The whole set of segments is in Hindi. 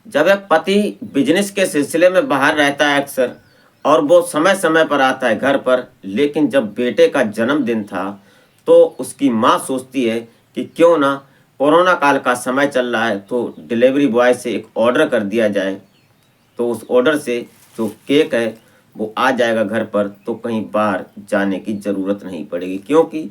जब एक पति बिजनेस के सिलसिले में बाहर रहता है अक्सर, और वो समय समय पर आता है घर पर, लेकिन जब बेटे का जन्मदिन था तो उसकी माँ सोचती है कि क्यों ना, कोरोना काल का समय चल रहा है तो डिलीवरी बॉय से एक ऑर्डर कर दिया जाए। तो उस ऑर्डर से जो केक है वो आ जाएगा घर पर, तो कहीं बाहर जाने की ज़रूरत नहीं पड़ेगी, क्योंकि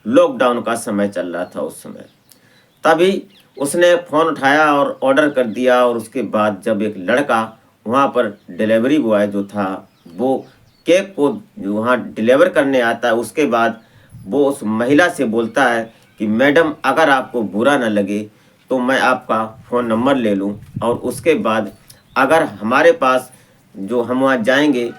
लॉकडाउन का समय चल रहा था उस समय। तभी उसने फ़ोन उठाया और ऑर्डर कर दिया, और उसके बाद जब एक लड़का वहाँ पर, डिलीवरी बॉय जो था, वो केक को जो वहाँ डिलीवर करने आता है, उसके बाद वो उस महिला से बोलता है कि मैडम, अगर आपको बुरा ना लगे तो मैं आपका फ़ोन नंबर ले लूँ, और उसके बाद अगर हमारे पास, जो हम वहाँ जाएंगे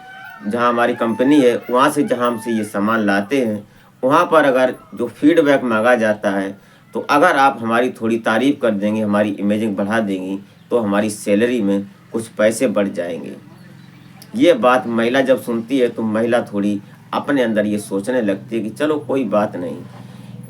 जहाँ हमारी कंपनी है, वहाँ से जहाँ हमसे ये सामान लाते हैं, वहाँ पर अगर जो फीडबैक मांगा जाता है, तो अगर आप हमारी थोड़ी तारीफ़ कर देंगे, हमारी इमेजिंग बढ़ा देंगी, तो हमारी सैलरी में कुछ पैसे बढ़ जाएंगे। ये बात महिला जब सुनती है तो महिला थोड़ी अपने अंदर ये सोचने लगती है कि चलो कोई बात नहीं,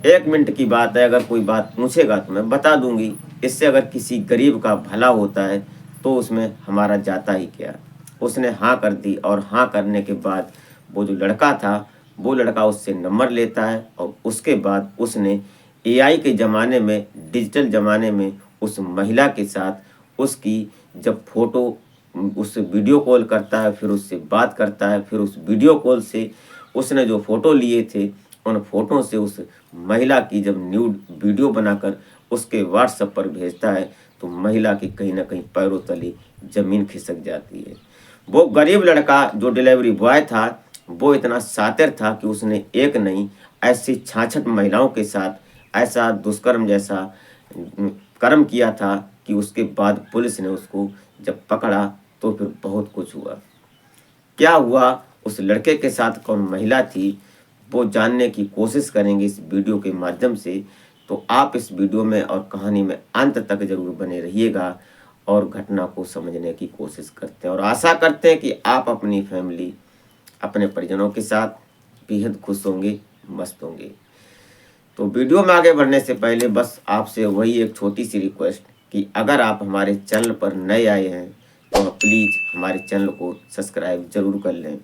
1 मिनट की बात है, अगर कोई बात पूछेगा तो मैं बता दूंगी। इससे अगर किसी गरीब का भला होता है तो उसमें हमारा जाता ही क्या। उसने हाँ कर दी, और हाँ करने के बाद वो जो लड़का था, वो लड़का उससे नंबर लेता है, और उसके बाद उसने एआई के ज़माने में, डिजिटल ज़माने में, उस महिला के साथ उसकी जब फ़ोटो, उससे वीडियो कॉल करता है, फिर उससे बात करता है, फिर उस वीडियो कॉल से उसने जो फ़ोटो लिए थे, उन फ़ोटो से उस महिला की जब न्यूड वीडियो बनाकर उसके व्हाट्सएप पर भेजता है, तो महिला की कहीं न कहीं पैरों तले ज़मीन खिसक जाती है। वो गरीब लड़का जो डिलीवरी बॉय था, वो इतना शातिर था कि उसने एक नहीं, ऐसी 66 महिलाओं के साथ ऐसा दुष्कर्म जैसा कर्म किया था कि उसके बाद पुलिस ने उसको जब पकड़ा तो फिर बहुत कुछ हुआ। क्या हुआ उस लड़के के साथ, कौन महिला थी, वो जानने की कोशिश करेंगे इस वीडियो के माध्यम से। तो आप इस वीडियो में और कहानी में अंत तक ज़रूर बने रहिएगा, और घटना को समझने की कोशिश करते हैं, और आशा करते हैं कि आप अपनी फैमिली, अपने परिजनों के साथ बेहद खुश होंगे, मस्त होंगे। तो वीडियो में आगे बढ़ने से पहले बस आपसे वही एक छोटी सी रिक्वेस्ट, कि अगर आप हमारे चैनल पर नए आए हैं तो प्लीज़ हमारे चैनल को सब्सक्राइब ज़रूर कर लें।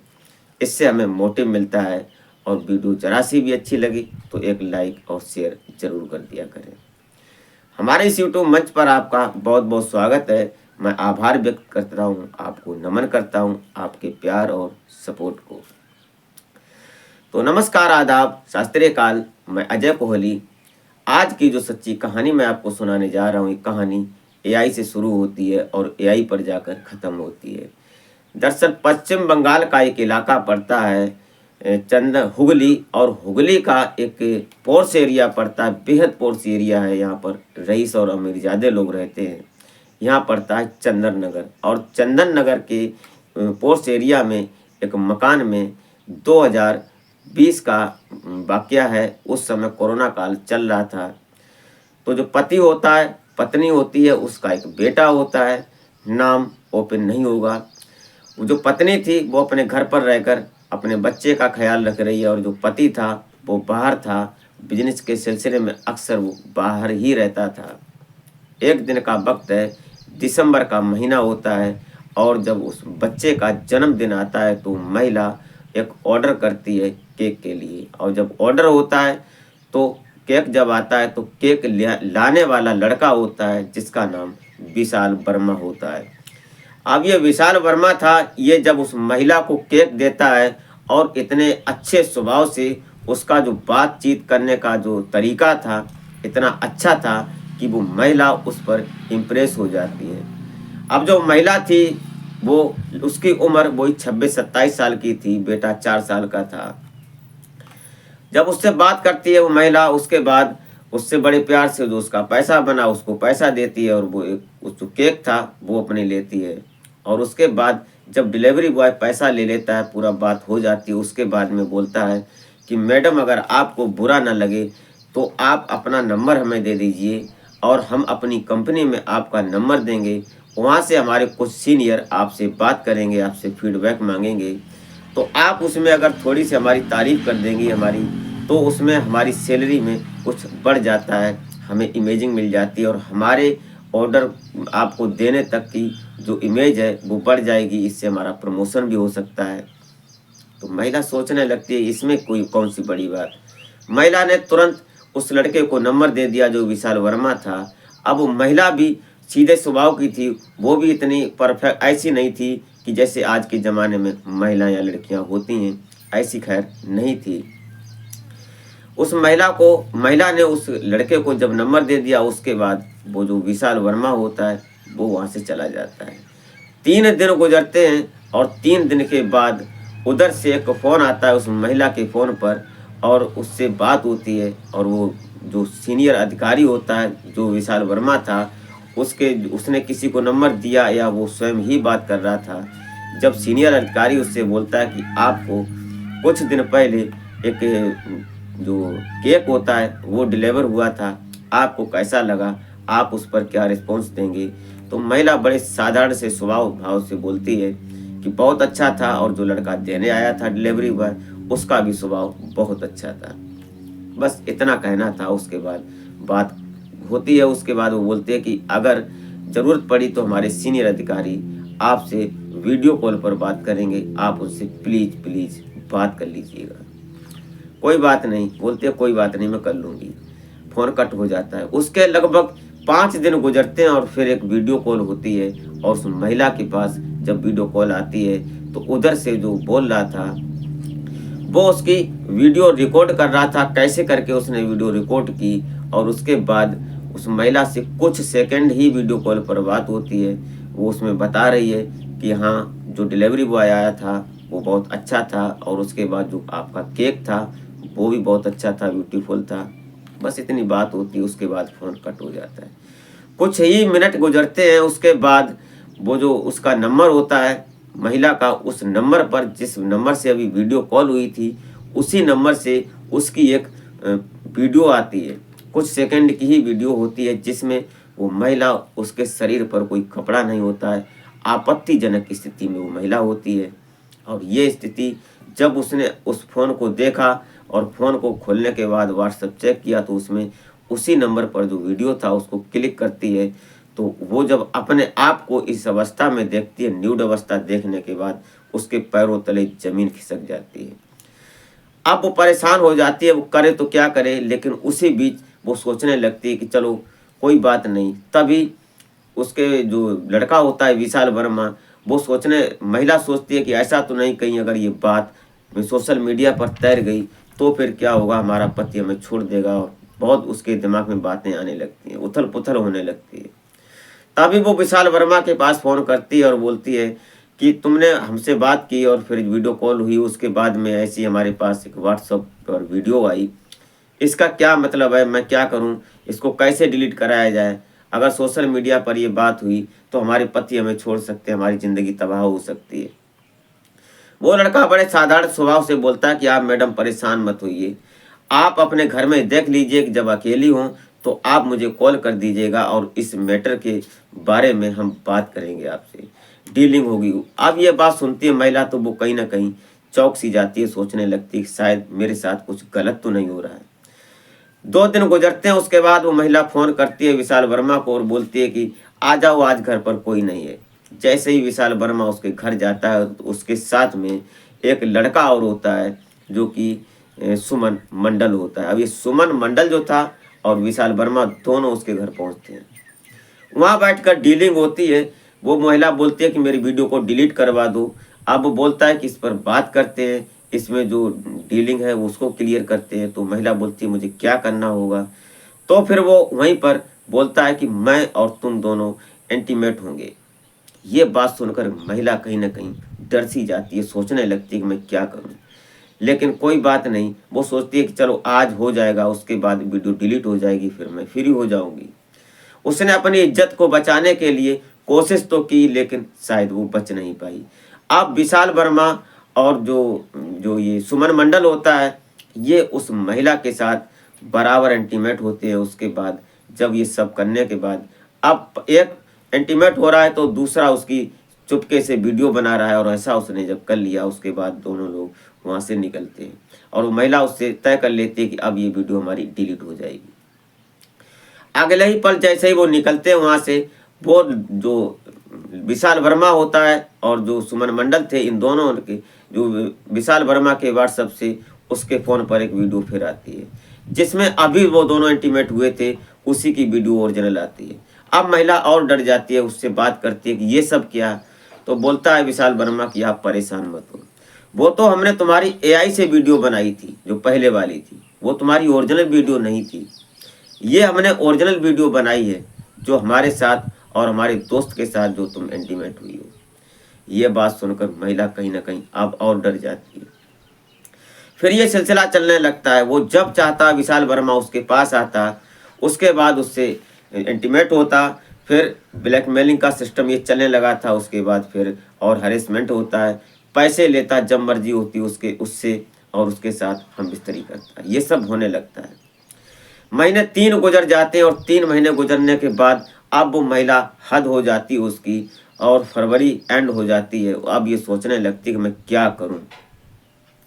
इससे हमें मोटिव मिलता है, और वीडियो ज़रा सी भी अच्छी लगी तो एक लाइक और शेयर ज़रूर कर दिया करें। हमारे इस यूट्यूब मंच पर आपका बहुत बहुत स्वागत है। मैं आभार व्यक्त करता हूँ, आपको नमन करता हूँ, आपके प्यार और सपोर्ट को। तो नमस्कार, आदाब, शास्त्रीय काल, मैं अजय कोहली। आज की जो सच्ची कहानी मैं आपको सुनाने जा रहा हूँ, ये कहानी एआई से शुरू होती है और एआई पर जाकर ख़त्म होती है। दरअसल पश्चिम बंगाल का एक इलाका पड़ता है, हुगली, और हुगली का एक पोर्स एरिया पड़ता है, बेहद पोर्स एरिया है। यहाँ पर रईस और अमीर ज़्यादा लोग रहते हैं। यहाँ पड़ता है चंदन नगर, और चंदन नगर के पोर्स एरिया में एक मकान में 2020 का वाकया है। उस समय कोरोना काल चल रहा था। तो जो पति होता है, पत्नी होती है, उसका एक बेटा होता है, नाम ओपन नहीं होगा। वो जो पत्नी थी वो अपने घर पर रहकर अपने बच्चे का ख्याल रख रही है, और जो पति था वो बाहर था, बिजनेस के सिलसिले में अक्सर वो बाहर ही रहता था। एक दिन का वक्त है, दिसंबर का महीना होता है, और जब उस बच्चे का जन्मदिन आता है तो महिला एक ऑर्डर करती है केक के लिए। और जब ऑर्डर होता है तो केक जब आता है तो केक लाने वाला लड़का होता है, जिसका नाम विशाल वर्मा होता है। अब ये विशाल वर्मा था, ये जब उस महिला को केक देता है, और इतने अच्छे स्वभाव से उसका जो बातचीत करने का जो तरीका था, इतना अच्छा था कि वो महिला उस पर इम्प्रेस हो जाती है। अब जो महिला थी वो, उसकी उम्र वही 26-27 साल की थी, बेटा 4 साल का था। जब उससे बात करती है वो महिला, उसके बाद उससे बड़े प्यार से जो उसका पैसा बना उसको पैसा देती है, और वो एक उस जो केक था वो अपनी लेती है। और उसके बाद जब डिलीवरी बॉय पैसा ले लेता है, पूरा बात हो जाती है, उसके बाद में बोलता है कि मैडम, अगर आपको बुरा ना लगे तो आप अपना नंबर हमें दे दीजिए, और हम अपनी कंपनी में आपका नंबर देंगे। वहाँ से हमारे कुछ सीनियर आपसे बात करेंगे, आपसे फीडबैक मांगेंगे। तो आप उसमें अगर थोड़ी सी हमारी तारीफ़ कर देंगी हमारी, तो उसमें हमारी सैलरी में कुछ बढ़ जाता है, हमें इमेजिंग मिल जाती है, और हमारे ऑर्डर आपको देने तक की जो इमेज है वो बढ़ जाएगी, इससे हमारा प्रमोशन भी हो सकता है। तो महिला सोचने लगती है इसमें कोई कौन सी बड़ी बात। महिला ने तुरंत उस लड़के को नंबर दे दिया जो विशाल वर्मा था। अब वो महिला भी सीधे स्वभाव की थी, वो भी इतनी परफेक्ट ऐसी नहीं थी कि जैसे आज के ज़माने में महिलाएं या लड़कियां होती हैं, ऐसी खैर नहीं थी। उस महिला ने उस लड़के को जब नंबर दे दिया, उसके बाद वो जो विशाल वर्मा होता है वो वहाँ से चला जाता है। 3 दिन गुजरते हैं और 3 दिन के बाद उधर से एक फ़ोन आता है उस महिला के फ़ोन पर और उससे बात होती है। और वो जो सीनियर अधिकारी होता है जो विशाल वर्मा था, उसने किसी को नंबर दिया या वो स्वयं ही बात कर रहा था। जब सीनियर अधिकारी उससे बोलता है कि आपको कुछ दिन पहले एक जो केक होता है वो डिलीवर हुआ था, आपको कैसा लगा, आप उस पर क्या रिस्पॉन्स देंगे। तो महिला बड़े साधारण से स्वभाव भाव से बोलती है कि बहुत अच्छा था, और जो लड़का देने आया था डिलीवरी बॉय, उसका भी स्वभाव बहुत अच्छा था। बस इतना कहना था। उसके बाद बात होती है। उसके बाद वो बोलते हैं कि अगर ज़रूरत पड़ी तो हमारे सीनियर अधिकारी आपसे वीडियो कॉल पर बात करेंगे, आप उनसे प्लीज़ प्लीज़ बात कर लीजिएगा। कोई बात नहीं, बोलते हैं कोई बात नहीं, मैं कर लूँगी। फ़ोन कट हो जाता है। उसके लगभग 5 दिन गुजरते हैं और फिर एक वीडियो कॉल होती है। और उस महिला के पास जब वीडियो कॉल आती है तो उधर से जो बोल रहा था वो उसकी वीडियो रिकॉर्ड कर रहा था। कैसे करके उसने वीडियो रिकॉर्ड की और उसके बाद उस महिला से कुछ सेकंड ही वीडियो कॉल पर बात होती है। वो उसमें बता रही है कि हाँ, जो डिलीवरी बॉय आया था वो बहुत अच्छा था, और उसके बाद जो आपका केक था वो भी बहुत अच्छा था, ब्यूटीफुल था। बस इतनी बात होती है। उसके बाद फ़ोन कट हो जाता है। कुछ ही मिनट गुजरते हैं। उसके बाद वो जो उसका नंबर होता है महिला का, उस नंबर पर जिस नंबर से अभी वीडियो कॉल हुई थी, उसी नंबर से उसकी एक वीडियो आती है। कुछ सेकंड की ही वीडियो होती है जिसमें वो महिला, उसके शरीर पर कोई कपड़ा नहीं होता है, आपत्तिजनक स्थिति में वो महिला होती है। और ये स्थिति जब उसने उस फ़ोन को देखा और फ़ोन को खोलने के बाद व्हाट्सएप चेक किया तो उसमें उसी नंबर पर जो वीडियो था उसको क्लिक करती है। तो वो जब अपने आप को इस अवस्था में देखती है, न्यूड अवस्था देखने के बाद उसके पैरों तले ज़मीन खिसक जाती है। अब वो परेशान हो जाती है, वो करे तो क्या करे। लेकिन उसी बीच वो सोचने लगती है कि चलो कोई बात नहीं। तभी उसके जो लड़का होता है विशाल वर्मा, वो महिला सोचती है कि ऐसा तो नहीं कहीं अगर ये बात सोशल मीडिया पर तैर गई तो फिर क्या होगा, हमारा पति हमें छोड़ देगा। और बहुत उसके दिमाग में बातें आने लगती हैं, उथल पुथल होने लगती है। तभी वो विशाल वर्मा के पास फ़ोन करती है और बोलती है कि तुमने हमसे बात की और फिर वीडियो कॉल हुई, उसके बाद में ऐसी हमारे पास एक व्हाट्सएप पर वीडियो आई, इसका क्या मतलब है, मैं क्या करूं, इसको कैसे डिलीट कराया जाए। अगर सोशल मीडिया पर ये बात हुई तो हमारे पति हमें छोड़ सकते हैं, हमारी ज़िंदगी तबाह हो सकती है। वो लड़का बड़े साधारण स्वभाव से बोलता है कि आप मैडम परेशान मत होइए, आप अपने घर में देख लीजिए कि जब अकेली हों तो आप मुझे कॉल कर दीजिएगा और इस मैटर के बारे में हम बात करेंगे, आपसे डीलिंग होगी। अब ये बात सुनती है महिला तो वो कहीं ना कहीं चौंक सी जाती है, सोचने लगती है शायद मेरे साथ कुछ गलत तो नहीं हो रहा है। 2 दिन गुजरते हैं। उसके बाद वो महिला फ़ोन करती है विशाल वर्मा को और बोलती है कि आ जाओ, आज घर पर कोई नहीं है। जैसे ही विशाल वर्मा उसके घर जाता है तो उसके साथ में एक लड़का और होता है जो कि सुमन मंडल होता है। अब ये सुमन मंडल जो था और विशाल वर्मा दोनों उसके घर पहुंचते हैं। वहाँ बैठकर डीलिंग होती है। वो महिला बोलती है कि मेरी वीडियो को डिलीट करवा दो। अब वो बोलता है कि इस पर बात करते हैं, इसमें जो डीलिंग है वो उसको क्लियर करते हैं। तो महिला बोलती है मुझे क्या करना होगा। तो फिर वो वहीं पर बोलता है कि मैं और तुम दोनों इंटीमेट होंगे। ये बात सुनकर महिला कहीं ना कहीं डर सी जाती है, सोचने लगती है कि मैं क्या करूं। लेकिन कोई बात नहीं, वो सोचती है कि चलो आज हो जाएगा, उसके बाद वीडियो डिलीट हो जाएगी, फिर मैं फ्री हो जाऊंगी। उसने अपनी इज्जत को बचाने के लिए कोशिश तो की लेकिन शायद वो बच नहीं पाई। अब विशाल वर्मा और जो जो ये सुमन मंडल होता है, ये उस महिला के साथ बराबर इंटीमेट होते हैं। उसके बाद जब ये सब करने के बाद अब एक इंटीमेट हो रहा है तो दूसरा उसकी चुपके से वीडियो बना रहा है, और ऐसा उसने जब कर लिया उसके बाद दोनों लोग वहाँ से निकलते हैं और वो महिला उससे तय कर लेती है कि अब ये वीडियो हमारी डिलीट हो जाएगी। अगले ही पल जैसे ही वो निकलते हैं वहाँ से, वो जो विशाल वर्मा होता है और जो सुमन मंडल थे, इन दोनों के, जो विशाल वर्मा के व्हाट्सएप से उसके फ़ोन पर एक वीडियो फिर आती है जिसमें अभी वो दोनों इंटीमेट हुए थे, उसी की वीडियो ओरिजिनल आती है। अब महिला और डर जाती है, उससे बात करती है कि ये सब क्या। तो बोलता है विशाल वर्मा कि आप परेशान मत हो, वो तो हमने तुम्हारी एआई से वीडियो बनाई थी, जो पहले वाली थी, वो तुम्हारी ओरिजिनल वीडियो नहीं थी। ये हमने ओरिजिनल वीडियो बनाई है जो हमारे साथ और हमारे दोस्त के साथ जो तुम इंटीमेट हुई हो। ये बात सुनकर महिला कहीं ना कहीं अब और डर जाती है। फिर ये सिलसिला चलने लगता है। वो जब चाहता विशाल वर्मा उसके पास आता, उसके बाद उससे इंटीमेट होता, फिर ब्लैकमेलिंग का सिस्टम ये चलने लगा था। उसके बाद फिर और हरेसमेंट होता है, पैसे लेता जब मर्जी होती उसके उससे, और उसके साथ हम बिस्तरी करता। ये सब होने लगता है। महीने 3 गुजर जाते हैं और 3 महीने गुजरने के बाद अब वो महिला हद हो जाती है उसकी, और फरवरी एंड हो जाती है। अब ये सोचने लगती है कि मैं क्या करूं।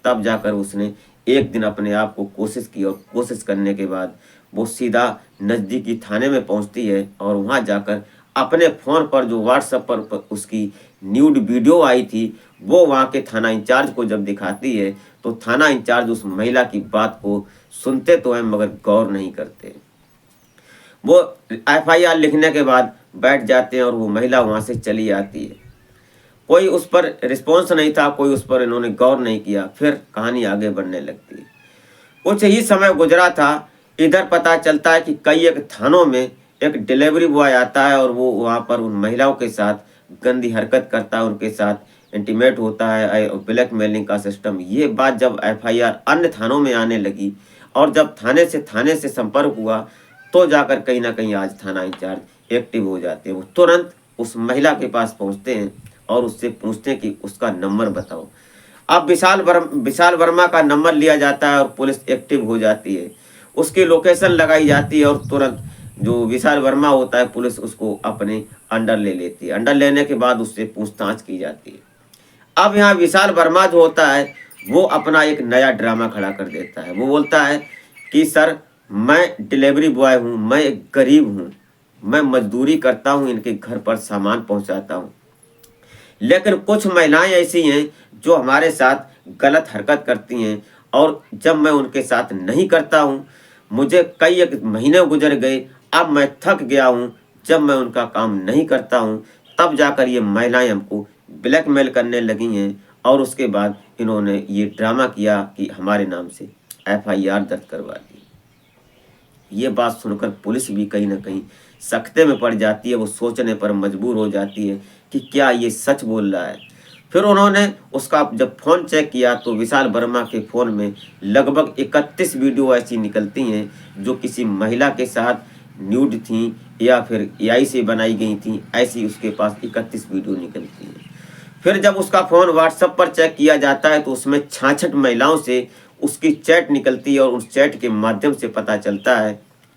तब जाकर उसने एक दिन अपने आप को कोशिश की, और कोशिश करने के बाद वो सीधा नज़दीकी थाने में पहुंचती है, और वहां जाकर अपने फ़ोन पर जो व्हाट्सएप पर उसकी न्यूड वीडियो आई थी, वो वहाँ के थाना इंचार्ज को जब दिखाती है, तो थाना इंचार्ज उस महिला की बात को सुनते तो हैं मगर गौर नहीं करते। वो एफआईआर लिखने के बाद बैठ जाते हैं और वो महिला वहाँ से चली आती है। कोई उस पर रिस्पॉन्स नहीं था, कोई उस पर इन्होंने गौर नहीं किया। फिर कहानी आगे बढ़ने लगती है। कुछ ही समय गुजरा था, इधर पता चलता है कि कई एक थानों में एक डिलीवरी बॉय आता है और वो वहाँ पर उन महिलाओं के साथ गंदी हरकत करता है, उनके साथ इंटीमेट होता है, ब्लैकमेलिंग का सिस्टम। ये बात जब एफआईआर अन्य थानों में आने लगी और जब थाने से संपर्क हुआ, तो जाकर कहीं ना कहीं आज थाना इंचार्ज एक्टिव हो जाते हैं। वो तुरंत उस महिला के पास पहुंचते हैं और उससे पूछते हैं कि उसका नंबर बताओ। अब विशाल वर्मा का नंबर लिया जाता है और पुलिस एक्टिव हो जाती है। उसकी लोकेशन लगाई जाती है और तुरंत जो विशाल वर्मा होता है, पुलिस उसको अपने अंडर ले लेती है। अंडर लेने के बाद उससे पूछताछ की जाती है। अब यहाँ विशाल वर्मा जो होता है, वो अपना एक नया ड्रामा खड़ा कर देता है। वो बोलता है कि सर, मैं डिलीवरी बॉय हूँ, मैं एक गरीब हूँ, मैं मजदूरी करता हूँ, इनके घर पर सामान पहुँचाता हूँ, लेकिन कुछ महिलाएं ऐसी हैं जो हमारे साथ गलत हरकत करती हैं, और जब मैं उनके साथ नहीं करता हूँ, मुझे कई एक महीने गुजर गए, अब मैं थक गया हूँ। जब मैं उनका काम नहीं करता हूँ, तब जाकर ये महिलाएं हमको ब्लैकमेल करने लगी हैं, और उसके बाद इन्होंने ये ड्रामा किया कि हमारे नाम से एफआईआर दर्ज करवा दी। ये बात सुनकर पुलिस भी कहीं ना कहीं सख्ते में पड़ जाती है। वो सोचने पर मजबूर हो जाती है कि क्या ये सच बोल रहा है। फिर उन्होंने उसका जब फ़ोन चेक किया, तो विशाल वर्मा के फ़ोन में लगभग 31 वीडियो ऐसी निकलती हैं जो किसी महिला के साथ न्यूड थी या फिर एआई से बनाई गई थी। ऐसी उसके पास 31 वीडियो निकलती हैं। फिर जब उसका फ़ोन व्हाट्सएप पर चेक किया जाता है, तो उसमें 66 महिलाओं से उसकी चैट निकलती है, और उस चैट के माध्यम से पता चलता है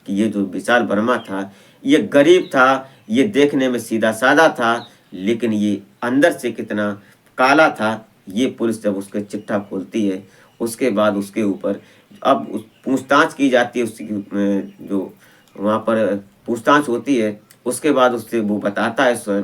कि ये जो विशाल वर्मा था, ये गरीब था, ये देखने में सीधा साधा था, लेकिन ये अंदर से कितना काला था। ये पुलिस जब उसके चिट्ठा खोलती है, उसके बाद उसके ऊपर अब पूछताछ की जाती है। उसकी जो वहाँ पर पूछताछ होती है, उसके बाद उससे वो बताता है स्वयं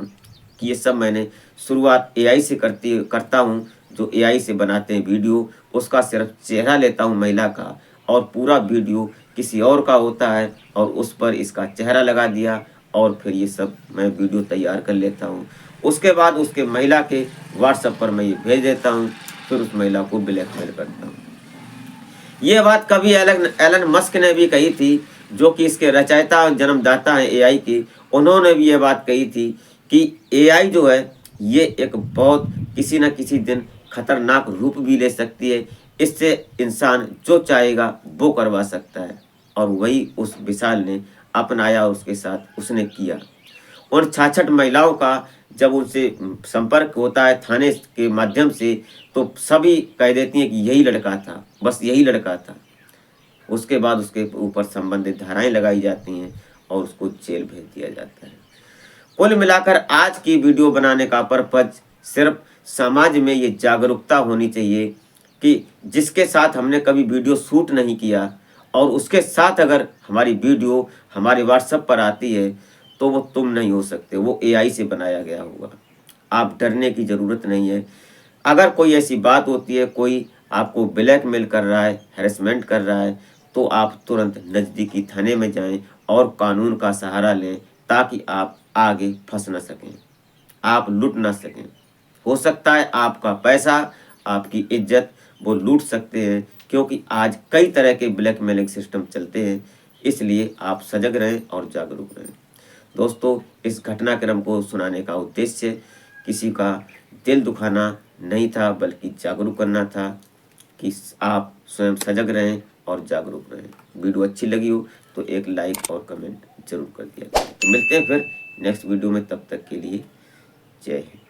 कि ये सब मैंने शुरुआत एआई से करता हूँ, जो एआई से बनाते हैं वीडियो, उसका सिर्फ चेहरा लेता हूँ महिला का, और पूरा वीडियो किसी और का होता है, और उस पर इसका चेहरा लगा दिया, और फिर ये सब मैं वीडियो तैयार कर लेता हूँ। उसके बाद उसके महिला के व्हाट्सएप पर मैं ये भेज देता हूँ, फिर उस महिला को ब्लैकमेल करता हूँ। ये बात कभी एलन मस्क ने भी कही थी, जो कि इसके रचयिता और जन्मदाता हैं एआई की। उन्होंने भी ये बात कही थी कि एआई जो है, ये एक बहुत किसी न किसी दिन खतरनाक रूप भी ले सकती है। इससे इंसान जो चाहेगा वो करवा सकता है, और वही उस विशाल ने अपनाया, उसके साथ उसने किया। उन 66 महिलाओं का जब उनसे संपर्क होता है थाने के माध्यम से, तो सभी कह देती हैं कि यही लड़का था, बस यही लड़का था। उसके बाद उसके ऊपर संबंधित धाराएं लगाई जाती हैं और उसको जेल भेज दिया जाता है। कुल मिलाकर आज की वीडियो बनाने का पर्पज सिर्फ समाज में ये जागरूकता होनी चाहिए कि जिसके साथ हमने कभी वीडियो शूट नहीं किया और उसके साथ अगर हमारी वीडियो हमारे व्हाट्सएप पर आती है तो वो तुम नहीं हो सकते, वो एआई से बनाया गया होगा। आप डरने की ज़रूरत नहीं है। अगर कोई ऐसी बात होती है, कोई आपको ब्लैकमेल कर रहा है, हैरेसमेंट कर रहा है, तो आप तुरंत नज़दीकी थाने में जाएं और कानून का सहारा लें, ताकि आप आगे फंस ना सकें, आप लूट ना सकें। हो सकता है आपका पैसा, आपकी इज्जत वो लूट सकते हैं, क्योंकि आज कई तरह के ब्लैकमेलिंग सिस्टम चलते हैं। इसलिए आप सजग रहें और जागरूक रहें। दोस्तों, इस घटनाक्रम को सुनाने का उद्देश्य किसी का दिल दुखाना नहीं था, बल्कि जागरूक करना था कि आप स्वयं सजग रहें और जागरूक रहें। वीडियो अच्छी लगी हो तो एक लाइक और कमेंट जरूर कर दिया करें। तो मिलते हैं फिर नेक्स्ट वीडियो में, तब तक के लिए जय हिंद।